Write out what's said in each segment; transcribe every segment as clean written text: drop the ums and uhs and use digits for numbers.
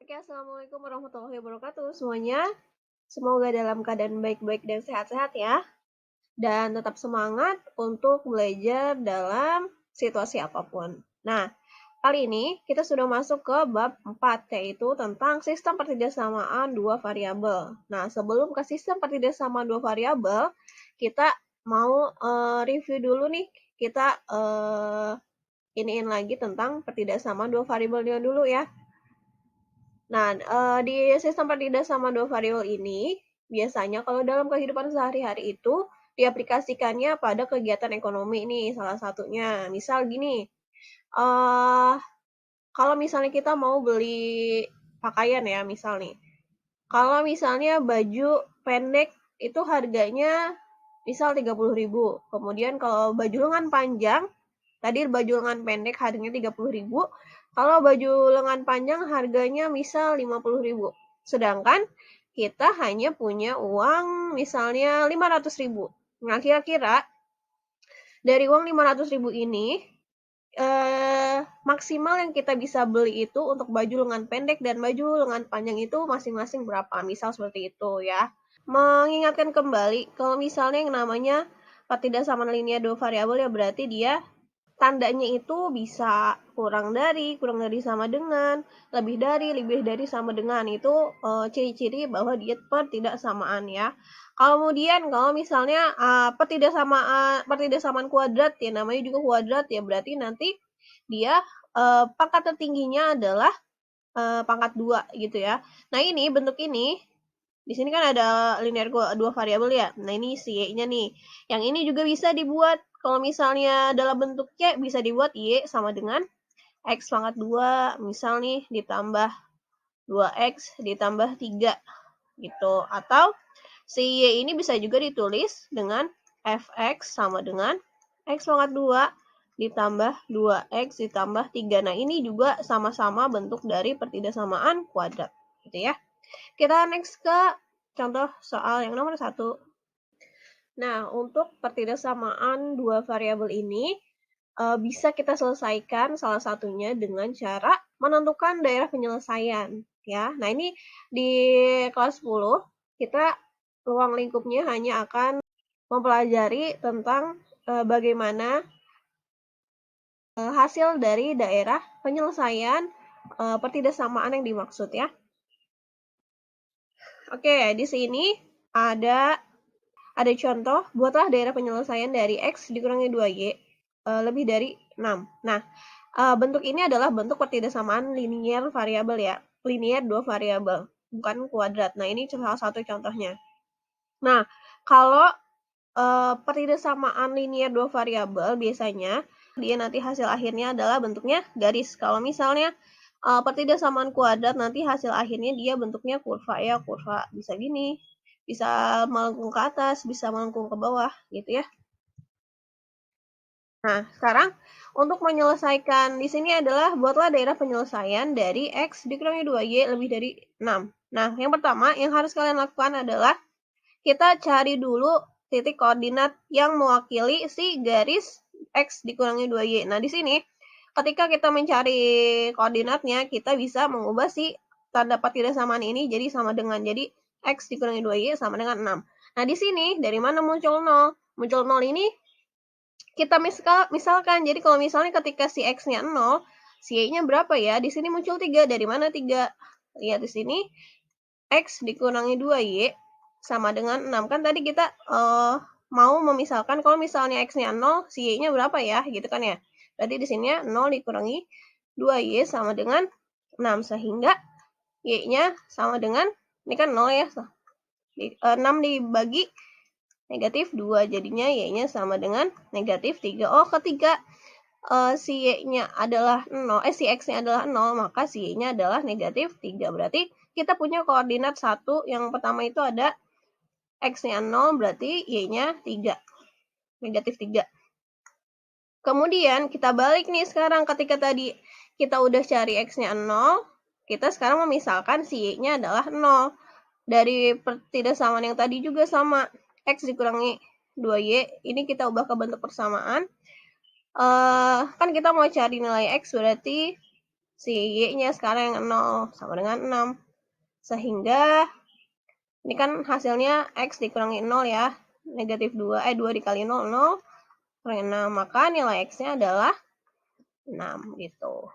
Oke, Assalamualaikum warahmatullahi wabarakatuh semuanya. Semoga dalam keadaan baik-baik dan sehat-sehat ya. Dan tetap semangat untuk belajar dalam situasi apapun. Nah, kali ini kita sudah masuk ke bab 4, yaitu tentang sistem pertidaksamaan dua variabel. Nah, sebelum ke sistem pertidaksamaan dua variabel, kita mau review dulu nih. Kita iniin lagi tentang pertidaksamaan dua variabelnya dulu ya. Nah, di sistem pertidaksamaan dua variabel ini, biasanya kalau dalam kehidupan sehari-hari itu diaplikasikannya pada kegiatan ekonomi nih, salah satunya. Misal gini, kalau misalnya kita mau beli pakaian ya, misal nih. Kalau misalnya baju pendek itu harganya misal 30.000. Kemudian kalau baju lengan panjang, tadi baju lengan pendek harganya 30.000. Kalau baju lengan panjang harganya misal 50.000. Sedangkan kita hanya punya uang misalnya 500.000. Nah, kira-kira dari uang 500.000 ini maksimal yang kita bisa beli itu untuk baju lengan pendek dan baju lengan panjang itu masing-masing berapa? Misal seperti itu ya. Mengingatkan kembali, kalau misalnya yang namanya pertidaksamaan linear dua variabel ya berarti dia tandanya itu bisa kurang dari sama dengan, lebih dari sama dengan. Itu ciri-ciri bahwa dia pertidaksamaan ya. Kemudian kalau misalnya pertidaksamaan kuadrat ya, namanya juga kuadrat ya, berarti nanti dia pangkat tertingginya adalah pangkat 2 gitu ya. Nah, ini bentuk ini di sini kan ada linear dua variabel ya. Nah, ini si Y-nya nih. Yang ini juga bisa dibuat kalau misalnya dalam bentuk C bisa dibuat Y sama dengan X pangkat 2, misal nih ditambah 2X ditambah 3 gitu. Atau si Y ini bisa juga ditulis dengan Fx sama dengan X pangkat 2 ditambah 2X ditambah 3. Nah, ini juga sama-sama bentuk dari pertidaksamaan kuadrat gitu ya. Kita next ke contoh soal yang nomor 1. Nah, untuk pertidaksamaan dua variabel ini bisa kita selesaikan salah satunya dengan cara menentukan daerah penyelesaian ya. Nah, ini di kelas 10 kita ruang lingkupnya hanya akan mempelajari tentang bagaimana hasil dari daerah penyelesaian pertidaksamaan yang dimaksud ya. Oke, di sini ada contoh, buatlah daerah penyelesaian dari X dikurangi 2Y lebih dari 6. Nah, bentuk ini adalah bentuk pertidaksamaan linear variabel ya. Linear dua variabel, bukan kuadrat. Nah, ini salah satu contohnya. Nah, kalau pertidaksamaan linear dua variabel biasanya dia nanti hasil akhirnya adalah bentuknya garis. Kalau misalnya pertidaksamaan kuadrat nanti hasil akhirnya dia bentuknya kurva ya, kurva bisa gini, bisa melengkung ke atas, bisa melengkung ke bawah gitu ya. Nah, sekarang untuk menyelesaikan di sini adalah buatlah daerah penyelesaian dari X dikurangi 2Y lebih dari 6. Nah, yang pertama yang harus kalian lakukan adalah kita cari dulu titik koordinat yang mewakili si garis X dikurangi 2Y. Nah, di sini ketika kita mencari koordinatnya, kita bisa mengubah si tanda pertidaksamaan ini jadi sama dengan. Jadi, X dikurangi 2Y sama dengan 6. Nah, di sini dari mana muncul 0? Muncul 0 ini kita misalkan, jadi kalau misalnya ketika si X-nya 0, si Y-nya berapa ya? Di sini muncul 3. Dari mana 3? Lihat di sini, X dikurangi 2Y sama dengan 6. Kan tadi kita mau memisalkan kalau misalnya X-nya 0, si Y-nya berapa ya? Gitu kan ya. Berarti di sini 0 dikurangi 2Y sama dengan 6. Sehingga Y-nya sama dengan, ini kan 0 ya. 6 dibagi negatif 2. Jadinya Y-nya sama dengan negatif 3. Oh, ketika si Y-nya adalah 0, si X-nya adalah 0, maka si Y-nya adalah negatif 3. Berarti kita punya koordinat 1. Yang pertama itu ada X-nya 0, berarti Y-nya 3. Negatif 3. Kemudian kita balik nih sekarang ketika tadi kita udah cari X-nya 0, kita sekarang memisalkan si Y-nya adalah 0. Dari pertidaksamaan yang tadi juga sama. X dikurangi 2Y, ini kita ubah ke bentuk persamaan. Kan kita mau cari nilai X, berarti si Y-nya sekarang yang 0 sama dengan 6. Sehingga ini kan hasilnya X dikurangi 0 ya. Negatif 2 dikali 0, 0 kurangi 6. Maka nilai X-nya adalah 6 gitu.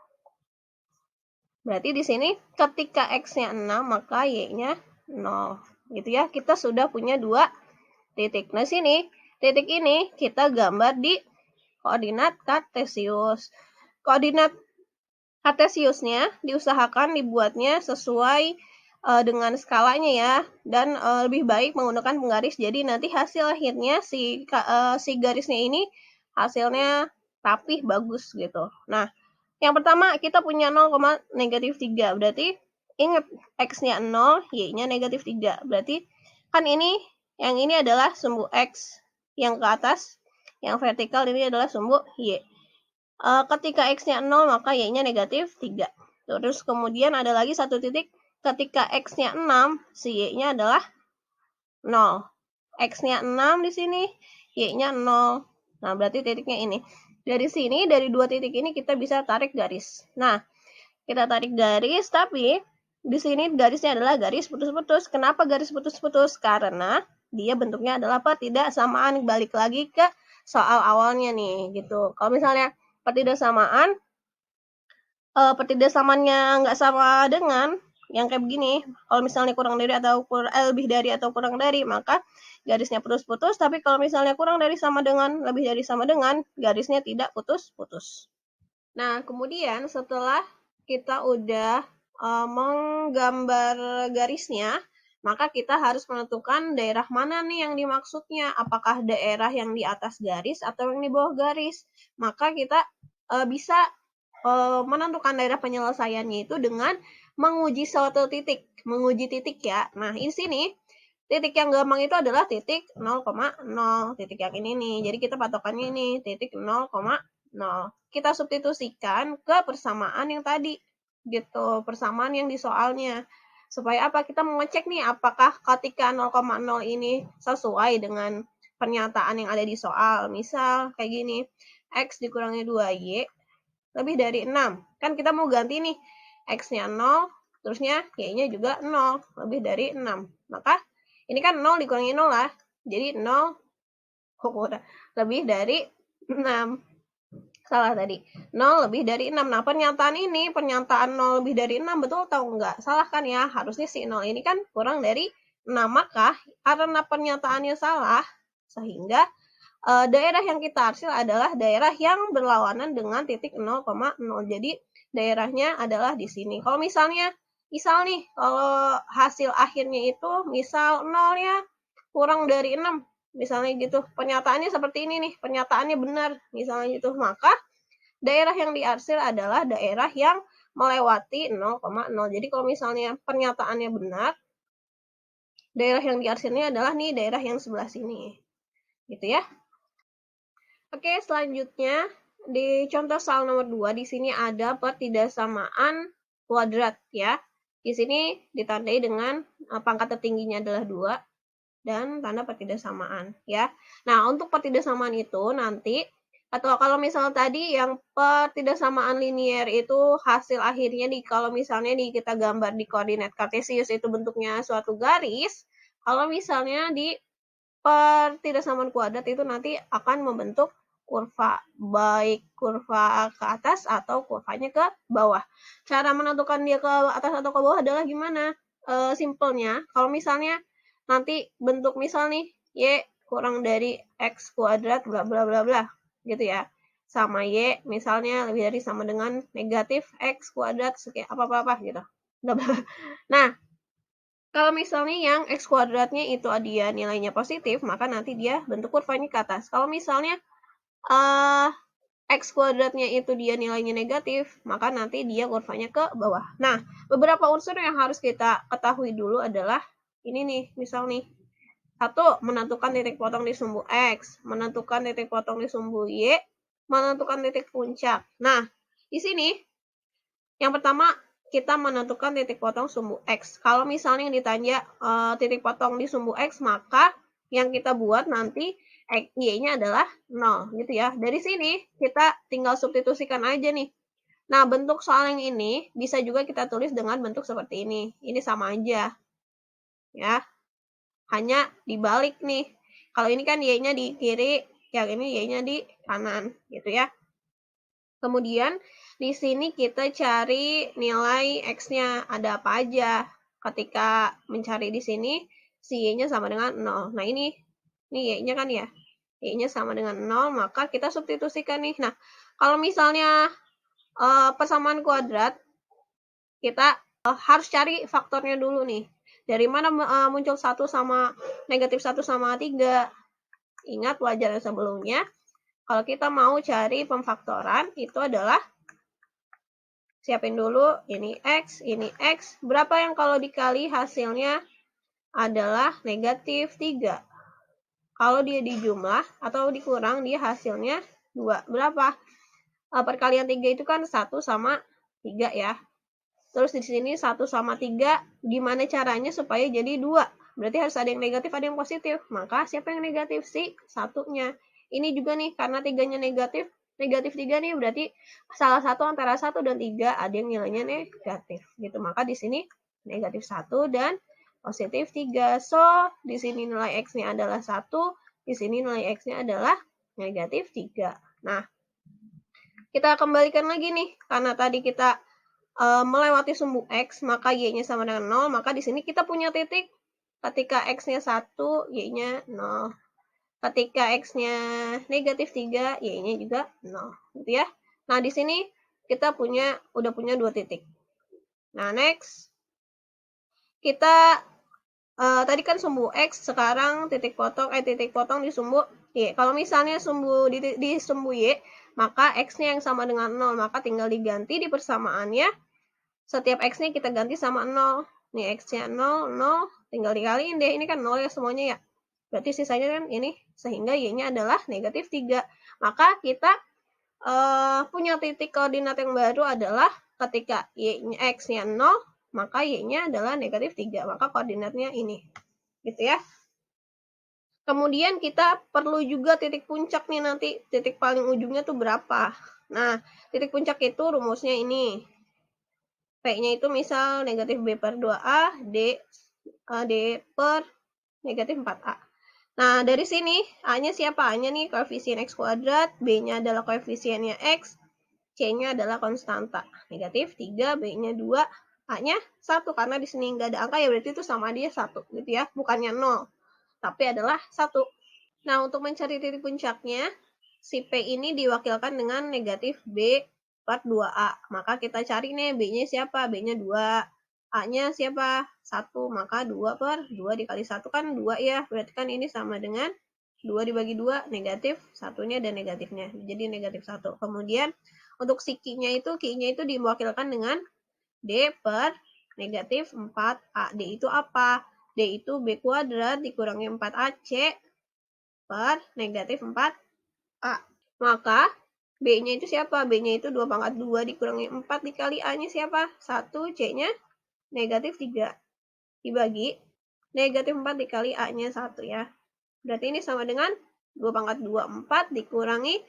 Berarti di sini ketika X-nya 6, maka Y-nya 0. Gitu ya. Kita sudah punya 2 titik. Nah, sini titik ini kita gambar di koordinat kartesius. Koordinat kartesiusnya diusahakan dibuatnya sesuai dengan skalanya ya, dan lebih baik menggunakan penggaris. Jadi nanti hasil akhirnya si garisnya ini hasilnya rapih, bagus gitu. Nah, yang pertama kita punya 0, negatif 3. Berarti ingat X-nya 0, Y-nya negatif 3. Berarti kan ini, yang ini adalah sumbu X. Yang ke atas, yang vertikal ini adalah sumbu Y. Ketika X-nya 0, maka Y-nya negatif 3. Terus kemudian ada lagi satu titik, ketika X-nya 6, si Y-nya adalah 0. X-nya 6 di sini, Y-nya 0. Nah, berarti titiknya ini. Dari sini, dari dua titik ini kita bisa tarik garis. Nah, kita tarik garis, tapi di sini garisnya adalah garis putus-putus. Kenapa garis putus-putus? Karena dia bentuknya adalah pertidaksamaan. Balik lagi ke soal awalnya nih, gitu. Kalau misalnya pertidaksamaan, pertidaksamaannya nggak sama dengan yang kayak begini, kalau misalnya kurang dari atau lebih dari atau kurang dari, maka garisnya putus-putus. Tapi kalau misalnya kurang dari sama dengan, lebih dari sama dengan, garisnya tidak putus-putus. Nah, kemudian setelah kita udah menggambar garisnya, maka kita harus menentukan daerah mana nih yang dimaksudnya. Apakah daerah yang di atas garis atau yang di bawah garis. Maka kita bisa menentukan daerah penyelesaiannya itu dengan menguji suatu titik. Menguji titik ya. Nah, di sini titik yang gampang itu adalah titik 0,0. Titik yang ini nih. Jadi kita patokannya ini, titik 0,0. Kita substitusikan ke persamaan yang tadi. Gitu, persamaan yang di soalnya. Supaya apa? Kita mengecek nih, apakah ketika 0,0 ini sesuai dengan pernyataan yang ada di soal. Misal, kayak gini. X dikurangi 2Y lebih dari 6. Kan kita mau ganti nih. X-nya 0, terusnya Y-nya juga 0. Lebih dari 6. Maka, ini kan 0 dikurangi 0 lah. Jadi 0 lebih dari 6. Salah tadi. 0 lebih dari 6. Nah, pernyataan ini, pernyataan 0 lebih dari 6, betul atau enggak? Salah kan ya? Harusnya si 0 ini kan kurang dari 6. Maka, karena pernyataannya salah, sehingga daerah yang kita hasil adalah daerah yang berlawanan dengan titik 0,0. Jadi, daerahnya adalah di sini. Kalau misalnya, misal nih, kalau hasil akhirnya itu, misal 0-nya kurang dari 6. Misalnya gitu, pernyataannya seperti ini nih, pernyataannya benar, misalnya gitu. Maka, daerah yang diarsir adalah daerah yang melewati 0,0. Jadi, kalau misalnya pernyataannya benar, daerah yang diarsirnya adalah nih, daerah yang sebelah sini. Gitu ya. Oke, selanjutnya di contoh soal nomor 2, di sini ada pertidaksamaan kuadrat ya. Di sini ditandai dengan pangkat tertingginya adalah 2 dan tanda pertidaksamaan ya. Nah, untuk pertidaksamaan itu nanti, atau kalau misal tadi yang pertidaksamaan linier itu hasil akhirnya kalau misalnya kita gambar di koordinat kartesius itu bentuknya suatu garis, kalau misalnya di pertidaksamaan kuadrat itu nanti akan membentuk kurva, baik kurva ke atas atau kurvanya ke bawah. Cara menentukan dia ke atas atau ke bawah adalah gimana? Simpelnya, kalau misalnya nanti bentuk misal nih, Y kurang dari X kuadrat, bla bla bla bla, gitu ya. Sama Y, misalnya lebih dari sama dengan negatif X kuadrat, sekian apa-apa gitu. Nah, kalau misalnya yang X kuadratnya itu dia nilainya positif, maka nanti dia bentuk kurvanya ke atas. Kalau misalnya X kuadratnya itu dia nilainya negatif, maka nanti dia kurvanya ke bawah. Nah, beberapa unsur yang harus kita ketahui dulu adalah ini nih, misal nih. 1. Menentukan titik potong di sumbu X, menentukan titik potong di sumbu Y, menentukan titik puncak. Nah, di sini yang pertama kita menentukan titik potong sumbu X. Kalau misalnya yang ditanya titik potong di sumbu X, maka yang kita buat nanti Y-nya adalah 0 gitu ya. Dari sini kita tinggal substitusikan aja nih. Nah, bentuk soal yang ini bisa juga kita tulis dengan bentuk seperti ini. Ini sama aja, ya. Hanya dibalik nih. Kalau ini kan Y-nya di kiri, yang ini Y-nya di kanan, gitu ya. Kemudian, di sini kita cari nilai X-nya ada apa aja. Ketika mencari di sini, si Y-nya sama dengan 0. Nah, ini Y-nya kan ya. Y-nya sama dengan 0, maka kita substitusikan nih. Nah, kalau misalnya persamaan kuadrat, kita harus cari faktornya dulu nih. Dari mana muncul 1 sama negatif 1 sama 3? Ingat pelajaran sebelumnya, kalau kita mau cari pemfaktoran, itu adalah siapin dulu, ini X. Berapa yang kalau dikali hasilnya adalah negatif 3. Kalau dia dijumlah atau dikurang, dia hasilnya 2. Berapa? Perkalian 3 itu kan 1 sama 3 ya. Terus di sini 1 sama 3, gimana caranya supaya jadi 2? Berarti harus ada yang negatif, ada yang positif. Maka siapa yang negatif? Si satunya. Ini juga nih, karena 3-nya negatif 3 nih, berarti salah satu antara 1 dan 3 ada yang nilainya negatif. Gitu. Maka di sini negatif 1 dan positif 3. So, di sini nilai X-nya adalah 1, di sini nilai X-nya adalah negatif 3. Nah, kita kembalikan lagi nih, karena tadi kita melewati sumbu X, maka Y-nya sama dengan 0, maka di sini kita punya titik. Ketika X-nya 1, Y-nya 0. Ketika X-nya negatif 3, Y-nya juga 0. Gitu ya. Nah, di sini kita udah punya 2 titik. Nah, next. Kita tadi kan sumbu X, sekarang titik potong di sumbu Y. Kalau misalnya di sumbu Y, maka X-nya yang sama dengan 0, maka tinggal diganti di persamaannya. Setiap X-nya kita ganti sama 0. Nih, X-nya 0, 0. Tinggal dikaliin deh. Ini kan 0 ya semuanya ya. Berarti sisanya kan ini. Sehingga Y-nya adalah negatif 3. Maka kita punya titik koordinat yang baru adalah ketika X-nya 0, maka Y-nya adalah negatif 3. Maka koordinatnya ini. Gitu ya. Kemudian kita perlu juga titik puncak nih nanti. Titik paling ujungnya tuh berapa. Nah, titik puncak itu rumusnya ini. P-nya itu misal negatif B per 2A, D per negatif 4A. Nah, dari sini, A-nya siapa? A-nya nih koefisien X kuadrat, B-nya adalah koefisiennya X, C-nya adalah konstanta. Negatif 3, B-nya 2, A-nya 1. Karena di sini nggak ada angka, ya berarti itu sama dia 1. Gitu ya, bukannya 0. Tapi adalah 1. Nah, untuk mencari titik puncaknya, si P ini diwakilkan dengan negatif B per 2A. Maka kita cari nih, B-nya siapa? B-nya 2. A-nya siapa? 1. Maka 2 per 2 dikali 1 kan 2 ya. Berarti kan ini sama dengan 2 dibagi 2, negatif satunya dan negatifnya. Jadi negatif 1. Kemudian untuk si Q-nya itu diwakilkan dengan D per negatif 4A. D itu apa? D itu B kuadrat dikurangi 4AC per negatif 4A. Maka B-nya itu siapa? B-nya itu 2 pangkat 2 dikurangi 4 dikali A-nya siapa? 1, C-nya negatif 3. Dibagi negatif 4 dikali A-nya 1 ya. Berarti ini sama dengan 2 pangkat 2, 4 dikurangi,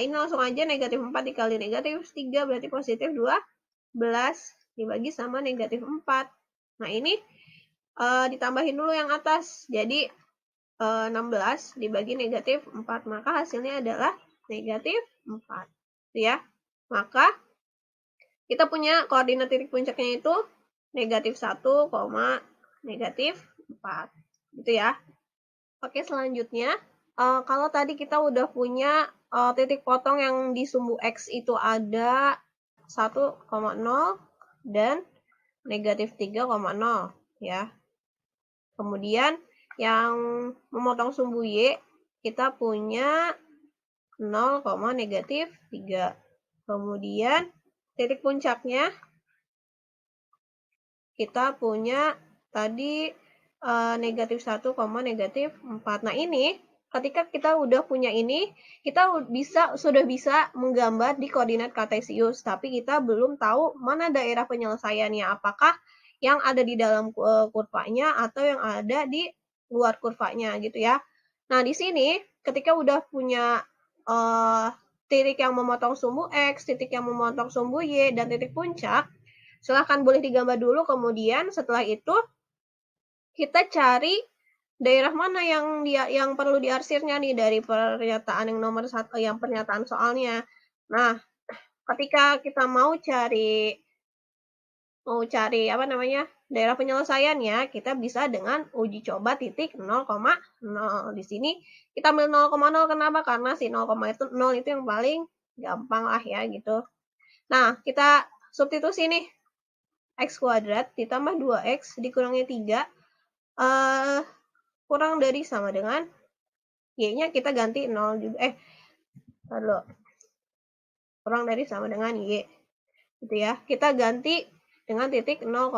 ini langsung aja negatif 4 dikali negatif 3, berarti positif 12 dibagi sama negatif 4. Nah, ini ditambahin dulu yang atas. Jadi 16 dibagi negatif 4. Maka hasilnya adalah negatif 4. Ya. Maka kita punya koordinat titik puncaknya itu negatif 1, negatif 4. Gitu ya. Oke, selanjutnya. Kalau tadi kita udah punya titik potong yang di sumbu X itu ada 1,0 dan negatif 3,0. Ya. Kemudian yang memotong sumbu Y, kita punya 0, negatif 3. Kemudian titik puncaknya kita punya tadi negatif 1, negatif 4. Nah, ini ketika kita udah punya ini, kita sudah bisa menggambar di koordinat kartesius, tapi kita belum tahu mana daerah penyelesaiannya, apakah yang ada di dalam kurvanya atau yang ada di luar kurvanya gitu ya. Nah, di sini ketika udah punya titik yang memotong sumbu X, titik yang memotong sumbu Y, dan titik puncak, silahkan boleh digambar dulu. Kemudian setelah itu kita cari daerah mana yang perlu diarsirnya nih dari pernyataan yang nomor 1, yang pernyataan soalnya. Nah, ketika kita mau cari daerah penyelesaiannya, kita bisa dengan uji coba titik 0,0. Di sini kita ambil 0,0, kenapa? Karena si 0, itu 0 itu yang paling gampang lah ya gitu. Nah, kita substitusi nih. X kuadrat ditambah 2X dikurangi 3 kurang dari sama dengan Y-nya kita ganti 0 juga. Kurang dari sama dengan Y. Gitu ya. Kita ganti dengan titik 0,0.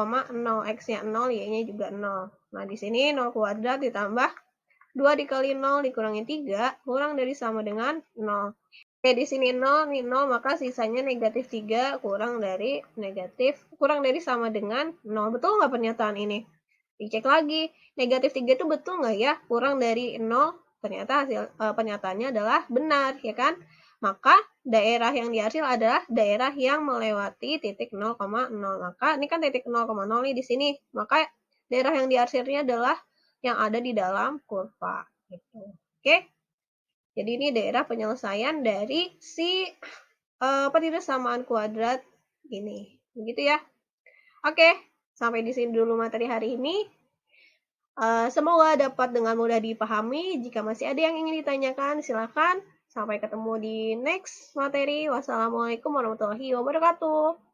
X-nya 0, Y-nya juga 0. Nah, di sini 0 kuadrat ditambah 2 dikali 0 dikurangi 3 kurang dari sama dengan 0. Oke, di sini 0, nih 0, maka sisanya negatif 3 kurang dari sama dengan 0. Betul nggak pernyataan ini? Dicek lagi, negatif 3 itu betul nggak ya? Kurang dari 0, ternyata hasil pernyataannya adalah benar, ya kan? Maka daerah yang diarsir adalah daerah yang melewati titik 0,0. Maka ini kan titik 0,0 nih di sini. Maka daerah yang diarsirnya adalah yang ada di dalam kurva. Gitu. Oke? Jadi ini daerah penyelesaian dari si persamaan kuadrat ini. Begitu ya. Oke, sampai di sini dulu materi hari ini. Semoga dapat dengan mudah dipahami. Jika masih ada yang ingin ditanyakan, silakan. Sampai ketemu di next materi. Wassalamualaikum warahmatullahi wabarakatuh.